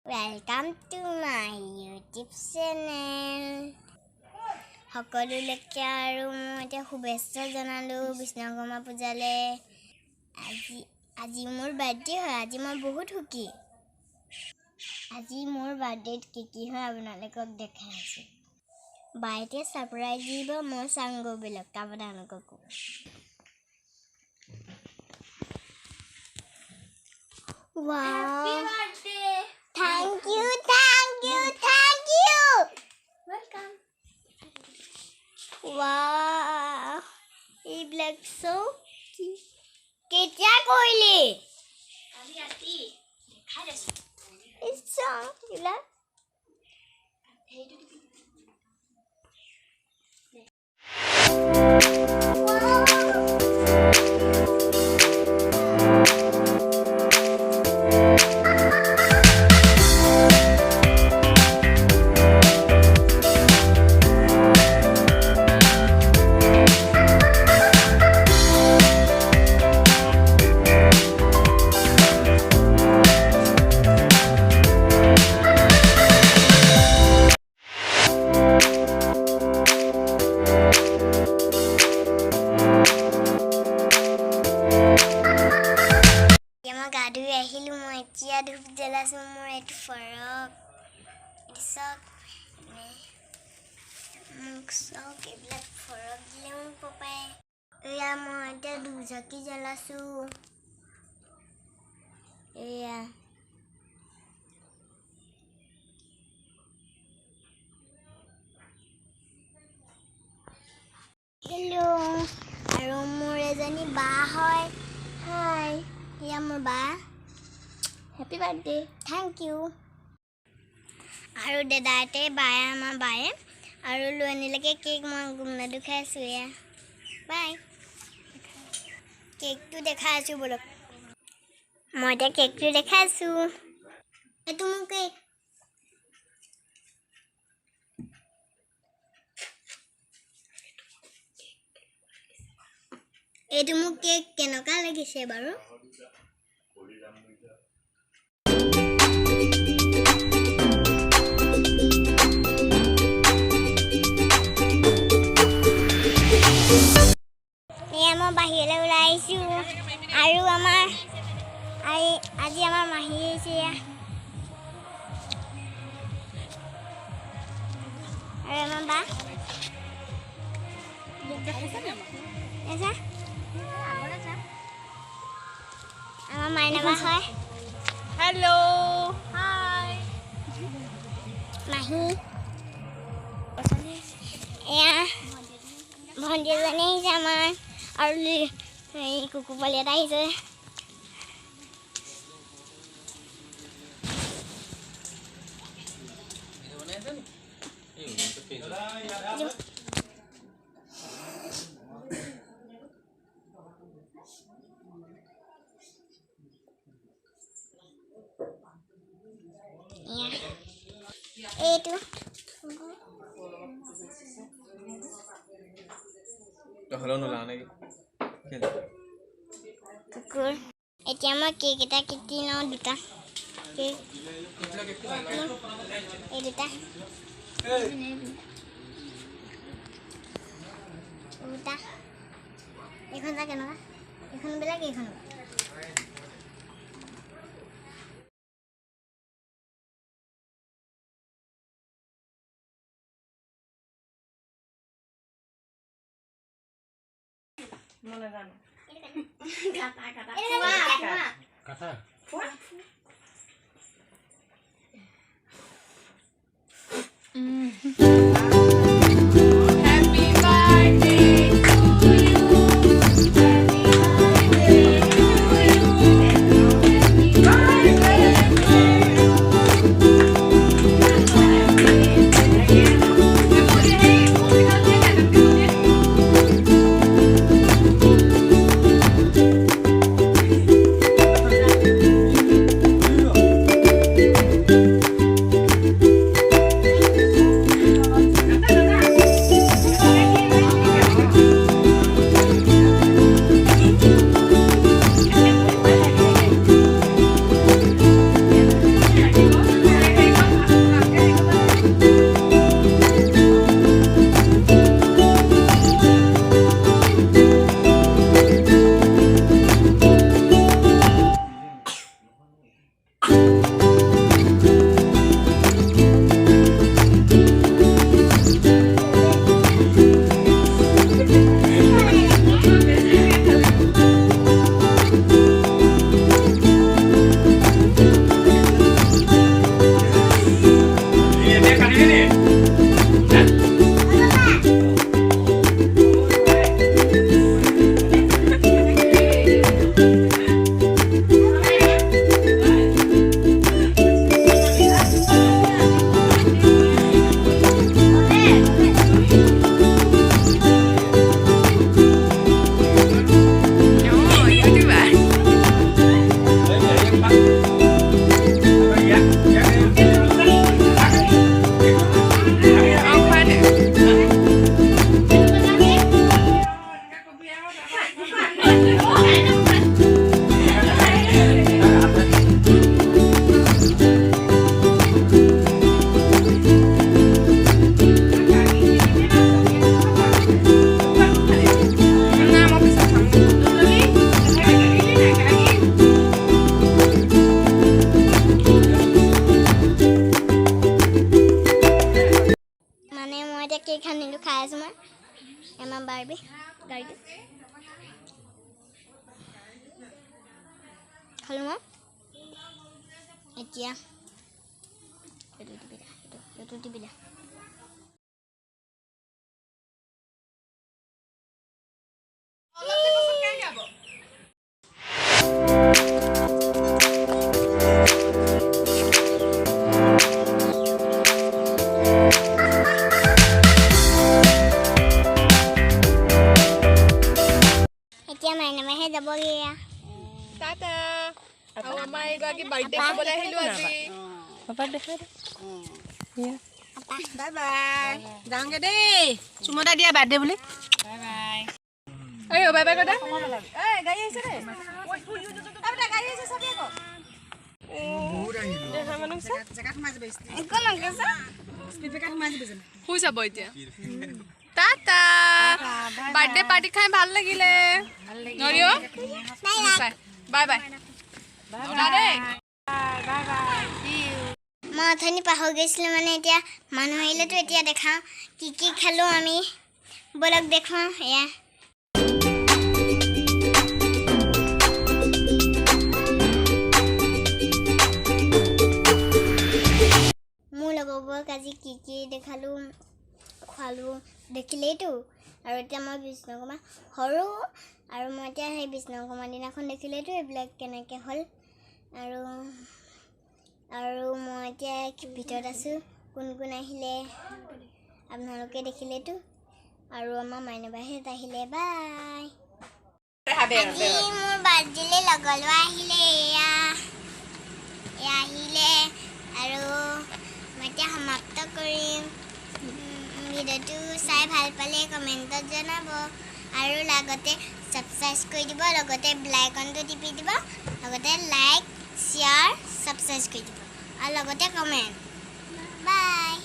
Welcome to my YouTube channel. সকলোলৈকে আৰু মই এতিয়া শুভেচ্ছা জনালোঁ বিষ্ণুকৰ্মা পূজালৈ। আজি মোৰ বাৰ্থডে হয়। আজি মই বহুত সুখী। আজি মোৰ বাৰ্থডেত কি হয় আপোনালোকক দেখাই আছোঁ। বাৰ্থডে ছাৰপ্ৰাইজ দিব মই চাংগো বিলাক আপোনালোকক। Wow. Happy birthday. Thank you. Welcome. Wow. He black so cute. Ketya koili? Kali ati. Dekhai dasu. It's so cute. Chia dhub jelas umur itu farok isok muksok iblak farok lem popai ya mau ada duzaki jelasu iya hello aru umur ejani ba hoy hi ya umur ba Happy birthday. Thank you. Aru dadate baya ma baye aru loani lage cake ma gumna dukhai suya. Bye. Cake tu dekhai asu bolo. Moi ta cake tu dekhai asu. Etu mu cake. Etu mu cake kenoka lagise baru. বাহিৰলৈ ওলাই আহিছোঁ আৰু আজি আমাৰ মাহী আহিছে আৰু আমাৰ বা আমাৰ মাইনা বা হয় হেল্ল' হাই মাহী এয়া ভণ্টি এজনী আহিছে আমাৰ আৰু এই কুকু পোৱালি এটা আহিছে এইটো Hello, no lana ki. Kukur. এতিয়া মই কেক এটা কিনি লওঁ দুটা কেক এই দুটা দুটা এখন যা কেনেকুৱা এখন বেলেগ এইখন Mana kan? Kata. Happy birthday to you. আছোঁ মই আমাৰ বাৰ্বি গাড়ীটো খালোঁ মই এতিয়া এইটো টিপি দে এতিয়া মাইনামাহে যাবগৈ টাটা আৰু আমাৰ এগৰাকী বাৰ্থডে খাবলৈ আহিলোঁ আজি পাপাক দেখাই দে বাই বাই যাওঁগে দেই চুমতা দিয়া বাৰ্থডে বুলি বাই বাই এই বাই বাই কথা এই গাড়ী আহিছে দেই গাড়ী আহিছে চাবি আকৌ দেখা মানুহ জেগাত সোমাই যাবি একো নকৈছা স্পীড ব্ৰেকাৰ সোমাই যাবি যেন শুই যাব এতিয়া টাটা বাৰ্থডে পাৰ্টি খাই ভাল লাগিলে নৰিও বাই বাই মই অথনি পাহৰি গৈছিলোঁ মানে এতিয়া মানুহ আহিলেতো এতিয়া দেখাওঁ কি খালোঁ আমি বলক দেখুৱাওঁ এয়া মোৰ লগৰবোৰক আজি কি দেখালোঁ খোৱালোঁ দেখিলেইতো আৰু এতিয়া মই বিষ্ণুকৰ্মা সৰু আৰু মই এতিয়া সেই বিষ্ণুকৰ্মা দিনাখন দেখিলেইতো এইবিলাক কেনেকৈ হ'ল আৰু মই এতিয়া ভিতৰত আছোঁ কোন আহিলে আপোনালোকে দেখিলেতো আৰু আমাৰ মাইনাবাহঁত আহিলে বাই আজি মোৰ বাৰ্থডেলৈ লগৰ ল'ৰা আহিলে এয়া আহিলে আৰু মই এতিয়া সমাপ্ত কৰিম ভিডিঅ'টো চাই ভাল পালে কমেণ্টত জনাব আৰু লগতে ছাবস্ক্ৰাইব কৰি দিব লগতে বেল আইকনটো টিপি দিব লগতে লাইক শ্বেয়াৰ ছাবস্ক্ৰাইব কৰি দিব আৰু লগতে কমেণ্ট বাই